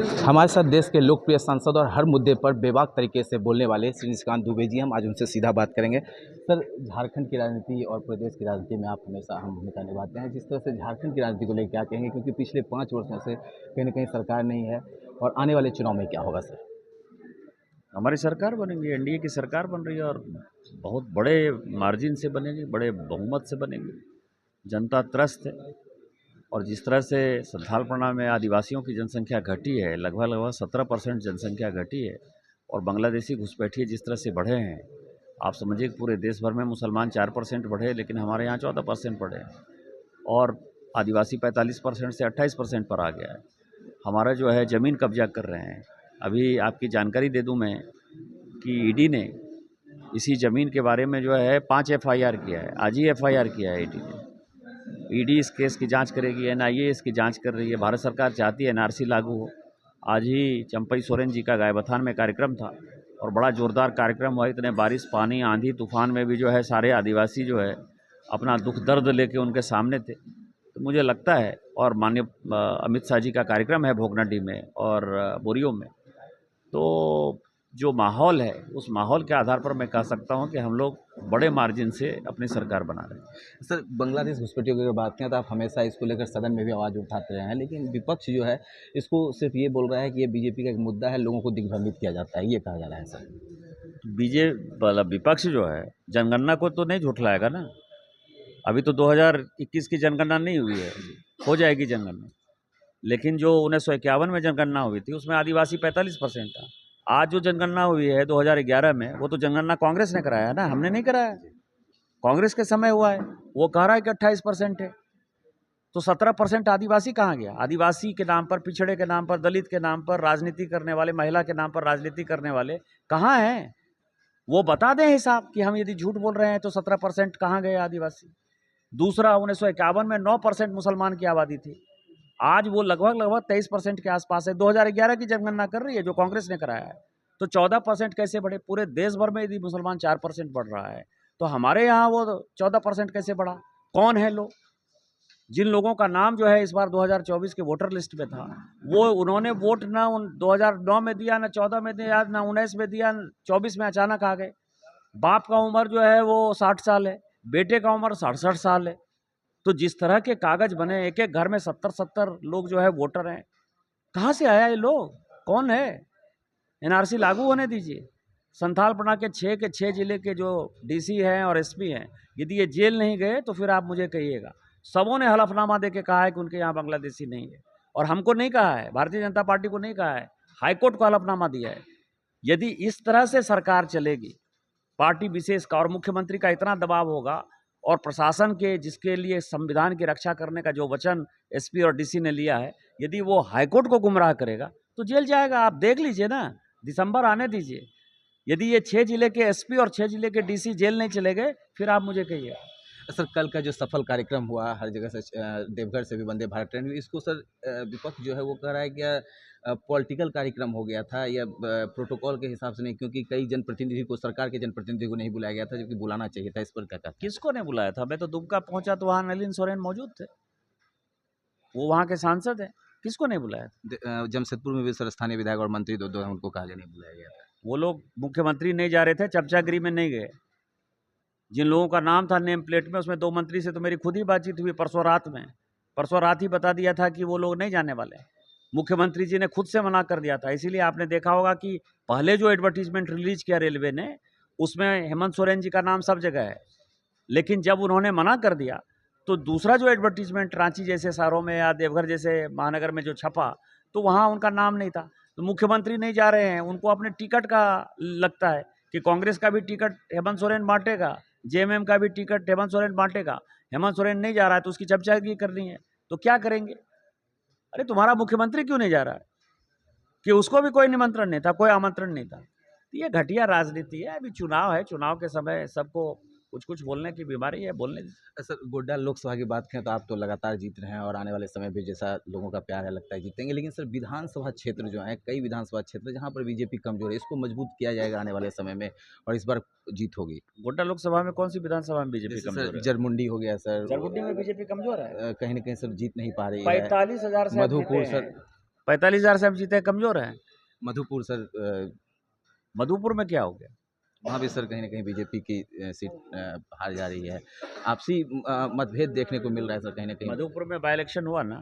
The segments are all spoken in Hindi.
हमारे साथ देश के लोकप्रिय सांसद और हर मुद्दे पर बेबाक तरीके से बोलने वाले श्री निशिकांत दुबे जी, हम आज उनसे सीधा बात करेंगे। सर, झारखंड की राजनीति और प्रदेश की राजनीति में आप हमेशा अहम भूमिका निभाते हैं। जिस तरह से झारखंड की राजनीति को लेकर क्या कहेंगे, क्योंकि पिछले 5 वर्षों से कहीं न कहीं सरकार नहीं है, और आने वाले चुनाव में क्या होगा सर? हमारी सरकार बनेगी, एनडीए की सरकार बन रही है और बहुत बड़े मार्जिन से बनेगी, बड़े बहुमत से बनेगी। जनता त्रस्त है और जिस तरह से संथालपना में आदिवासियों की जनसंख्या घटी है, लगभग 17% जनसंख्या घटी है, और बांग्लादेशी घुसपैठिए जिस तरह से बढ़े हैं, आप समझिए कि पूरे देश भर में मुसलमान 4% बढ़े, लेकिन हमारे यहाँ 14% बढ़े हैं, और आदिवासी 45% से 28% पर आ गया है। हमारा जो है ज़मीन कब्जा कर रहे हैं। अभी आपकी जानकारी दे दूं मैं कि ईडी ने इसी ज़मीन के बारे में जो है 5 एफआईआर किया है। आज ही एफआईआर किया है ईडी ने। ईडी इस केस की जांच करेगी, एनआईए इसकी जांच कर रही है। भारत सरकार चाहती है एनआरसी लागू हो। आज ही चंपई सोरेन जी का गायबथान में कार्यक्रम था और बड़ा जोरदार कार्यक्रम हुआ। इतने बारिश, पानी, आंधी, तूफान में भी जो है सारे आदिवासी जो है अपना दुख दर्द लेके उनके सामने थे। तो मुझे लगता है, और माननीय अमित शाह जी का कार्यक्रम है भोगनाडी में और बोरियो में, तो जो माहौल है उस माहौल के आधार पर मैं कह सकता हूं कि हम लोग बड़े मार्जिन से अपनी सरकार बना रहे हैं। सर, बांग्लादेश घुसपैठियों की अगर बात करें तो आप हमेशा इसको लेकर सदन में भी आवाज़ उठाते रहे हैं, लेकिन विपक्ष जो है इसको सिर्फ ये बोल रहा है कि ये बीजेपी का एक मुद्दा है, लोगों को दिग्भ्रमित किया जाता है, ये कहा जा रहा है सर। विपक्ष जो है जनगणना को तो नहीं झुठलाएगा ना। अभी तो 2021 की जनगणना नहीं हुई है, हो जाएगी जनगणना। लेकिन जो 1951 में जनगणना हुई थी उसमें आदिवासी 45% था। आज जो जनगणना हुई है 2011 में, वो तो जनगणना कांग्रेस ने कराया है ना, हमने नहीं कराया। कांग्रेस के समय हुआ है। वो कह रहा है कि 28% है, तो 17% आदिवासी कहाँ गया? आदिवासी के नाम पर, पिछड़े के नाम पर, दलित के नाम पर राजनीति करने वाले, महिला के नाम पर राजनीति करने वाले कहाँ हैं? वो बता दें हिसाब कि हम यदि झूठ बोल रहे हैं तो 17% कहाँ गए आदिवासी। दूसरा, 1951 में 9% मुसलमान की आबादी थी, आज वो लगभग 23% के आसपास है। 2011 की जनगणना कर रही है जो कांग्रेस ने कराया है, तो 14% कैसे बढ़े? पूरे देश भर में यदि मुसलमान 4% बढ़ रहा है, तो हमारे यहाँ वो 14% कैसे बढ़ा? कौन है लोग? जिन लोगों का नाम जो है इस बार 2024 के वोटर लिस्ट में था, वो उन्होंने वोट ना 2009 में दिया, ना 14 में दिया, ना 19 में दिया, 24 में अचानक आ गए। बाप का उम्र जो है वो 60 साल है, बेटे का उम्र 67 साल है। तो जिस तरह के कागज बने, एक एक घर में 70-70 लोग जो है वोटर हैं, कहाँ से आया ये लोग? कौन है? एनआरसी लागू होने दीजिए। संथालपना के 6 जिले के जो डीसी हैं और एसपी हैं, यदि ये जेल नहीं गए तो फिर आप मुझे कहिएगा। सबों ने हलफनामा दे के कहा है कि उनके यहाँ बांग्लादेशी नहीं है, और हमको नहीं कहा है, भारतीय जनता पार्टी को नहीं कहा है, हाईकोर्ट को हलफनामा दिया है। यदि इस तरह से सरकार चलेगी, पार्टी विशेष का और मुख्यमंत्री का इतना दबाव होगा, और प्रशासन के जिसके लिए संविधान की रक्षा करने का जो वचन एसपी और डीसी ने लिया है, यदि वो हाईकोर्ट को गुमराह करेगा तो जेल जाएगा। आप देख लीजिए ना, दिसंबर आने दीजिए। यदि ये 6 जिले के एसपी और 6 जिले के डीसी जेल नहीं चले गए, फिर आप मुझे कहिए। सर, कल का जो सफल कार्यक्रम हुआ, हर जगह से देवघर से भी वंदे भारत ट्रेन हुई, इसको सर विपक्ष जो है वो कह रहा है कि पॉलिटिकल कार्यक्रम हो गया था, या प्रोटोकॉल के हिसाब से नहीं, क्योंकि कई जनप्रतिनिधि को, सरकार के जनप्रतिनिधि को नहीं बुलाया गया था, जबकि बुलाना चाहिए था। इस पर क्या कहते हैं? किसको नहीं बुलाया था? मैं तो दुमका पहुंचा तो वहाँ नलिन सोरेन मौजूद थे, वो वहाँ के सांसद हैं। किसको नहीं बुलाया था? जमशेदपुर में भी सर स्थानीय विधायक और मंत्री दो हैं, उनको कहा नहीं बुलाया गया था। वो लोग मुख्यमंत्री नहीं जा रहे थे, चर्चागिरी में नहीं गए। जिन लोगों का नाम था नेम प्लेट में, उसमें 2 मंत्री से तो मेरी खुद ही बातचीत हुई परसों रात में। परसों रात ही बता दिया था कि वो लोग नहीं जाने वाले। मुख्यमंत्री जी ने खुद से मना कर दिया था। इसीलिए आपने देखा होगा कि पहले जो एडवर्टीजमेंट रिलीज किया रेलवे ने, उसमें हेमंत सोरेन जी का नाम सब जगह है, लेकिन जब उन्होंने मना कर दिया तो दूसरा जो एडवर्टीजमेंट रांची जैसे शहरों में या देवघर जैसे महानगर में जो छपा, तो वहाँ उनका नाम नहीं था। तो मुख्यमंत्री नहीं जा रहे हैं, उनको अपने टिकट का लगता है कि कांग्रेस का भी टिकट हेमंत सोरेन बांटेगा, जेएमएम का भी टिकट हेमंत सोरेन बांटेगा। हेमंत सोरेन नहीं जा रहा है तो उसकी चर्चागिरी करनी है, तो क्या करेंगे? अरे तुम्हारा मुख्यमंत्री क्यों नहीं जा रहा है? कि उसको भी कोई निमंत्रण नहीं था, कोई आमंत्रण नहीं था। तो ये घटिया राजनीति है। अभी चुनाव है, चुनाव के समय सबको कुछ कुछ बोलने की बीमारी है, बोलने दीजिए। सर, गोड्डा लोकसभा की बात करें तो आप तो लगातार जीत रहे हैं, और आने वाले समय भी जैसा लोगों का प्यार है लगता है जीतेंगे, लेकिन सर विधानसभा क्षेत्र जो है, कई विधानसभा क्षेत्र जहां पर बीजेपी कमजोर है, इसको मजबूत किया जाएगा आने वाले समय में, और इस बार जीत होगी। गोड्डा लोकसभा में कौन सी विधानसभा में बीजेपी जैसे कमजोर सर है? जरमुंडी हो गया सर, जरमुंडी में बीजेपी कमजोर है। कहीं ना कहीं सर जीत नहीं पा रही है। 45,000 से आप जीते मधुपुर सर, हैं। 45,000 से हम जीते कमज़ोर हैं। मधुपुर सर, मधुपुर में क्या हो गया? वहाँ भी सर कहीं ना कहीं बीजेपी की सीट हार जा रही है। आपसी मतभेद देखने को मिल रहा है सर कहीं ना कहीं। मधुपुर में बाई इलेक्शन हुआ ना,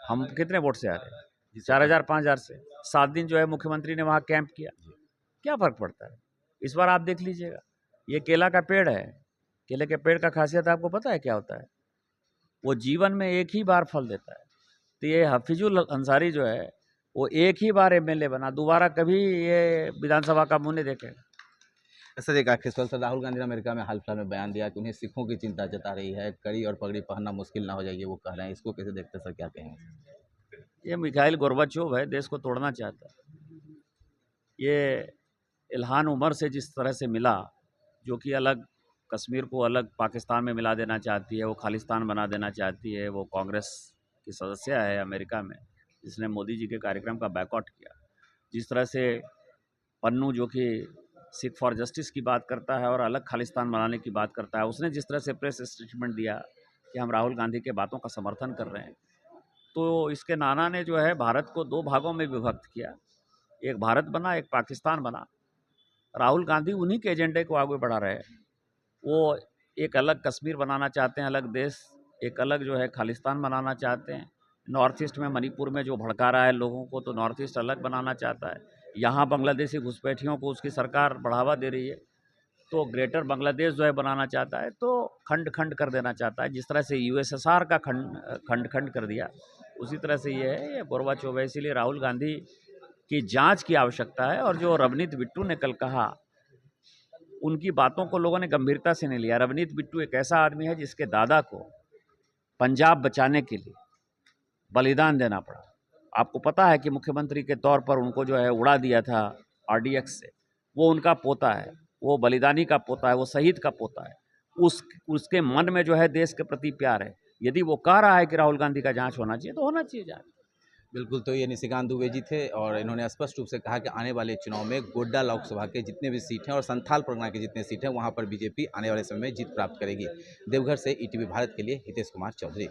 हम कितने वोट से आ रहे हैं? जी सर। 4,000 5,000 से। 7 दिन जो है मुख्यमंत्री ने वहाँ कैंप किया, क्या फ़र्क पड़ता है? इस बार आप देख लीजिएगा, ये केला का पेड़ है, केले के पेड़ का खासियत आपको पता है क्या होता है? वो जीवन में एक ही बार फल देता है। तो ये हफीजुल अंसारी जो है वो एक ही बार एमएलए बना, दोबारा कभी ये विधानसभा का मुंह नहीं देखेगा। सर एक आखिरी सवाल सर, राहुल गांधी ने अमेरिका में हाल फिलहाल में बयान दिया कि उन्हें सिखों की चिंता जता रही है, कड़ी और पगड़ी पहनना मुश्किल ना हो जाए, ये वो कह रहे हैं, इसको कैसे देखते हैं सर, क्या कहेंगे? ये मिखाइल गोर्बाचोव है, देश को तोड़ना चाहता है। ये इल्हान उमर से जिस तरह से मिला, जो कि अलग कश्मीर को अलग पाकिस्तान में मिला देना चाहती है, वो खालिस्तान बना देना चाहती है। वो कांग्रेस की सदस्य है अमेरिका में, जिसने मोदी जी के कार्यक्रम का बैकआउट किया। जिस तरह से पन्नू जो कि सिख फॉर जस्टिस की बात करता है और अलग खालिस्तान बनाने की बात करता है, उसने जिस तरह से प्रेस स्टेटमेंट दिया कि हम राहुल गांधी के बातों का समर्थन कर रहे हैं, तो इसके नाना ने जो है भारत को 2 भागों में विभक्त किया। एक भारत बना, एक पाकिस्तान बना। राहुल गांधी उन्हीं के एजेंडे को आगे बढ़ा रहे हैं। वो एक अलग कश्मीर बनाना चाहते हैं, अलग देश, एक अलग जो है खालिस्तान बनाना चाहते हैं। नॉर्थ ईस्ट में मणिपुर में जो भड़का रहा है लोगों को, तो नॉर्थ ईस्ट अलग बनाना चाहता है। यहाँ बांग्लादेशी घुसपैठियों को उसकी सरकार बढ़ावा दे रही है, तो ग्रेटर बांग्लादेश जो है बनाना चाहता है, तो खंड खंड कर देना चाहता है। जिस तरह से यूएसएसआर का खंड खंड कर दिया, उसी तरह से ये है, ये गोरबाचोव है। इसीलिए राहुल गांधी की जांच की आवश्यकता है। और जो रवनीत बिट्टू ने कल कहा, उनकी बातों को लोगों ने गंभीरता से नहीं लिया। रवनीत बिट्टू एक ऐसा आदमी है जिसके दादा को पंजाब बचाने के लिए बलिदान देना पड़ा। आपको पता है कि मुख्यमंत्री के तौर पर उनको जो है उड़ा दिया था आरडीएक्स से। वो उनका पोता है, वो बलिदानी का पोता है, वो शहीद का पोता है। उसके मन में जो है देश के प्रति प्यार है। यदि वो कह रहा है कि राहुल गांधी का जांच होना चाहिए, तो होना चाहिए जांच। बिल्कुल, तो ये निशिकांत दुबे जी थे और इन्होंने स्पष्ट रूप से कहा कि आने वाले चुनाव में गोड्डा लोकसभा के जितने भी सीट हैं और संथाल परगना के जितने सीट हैं, वहां पर बीजेपी आने वाले समय में जीत प्राप्त करेगी। देवघर से ईटीवी भारत के लिए हितेश कुमार चौधरी।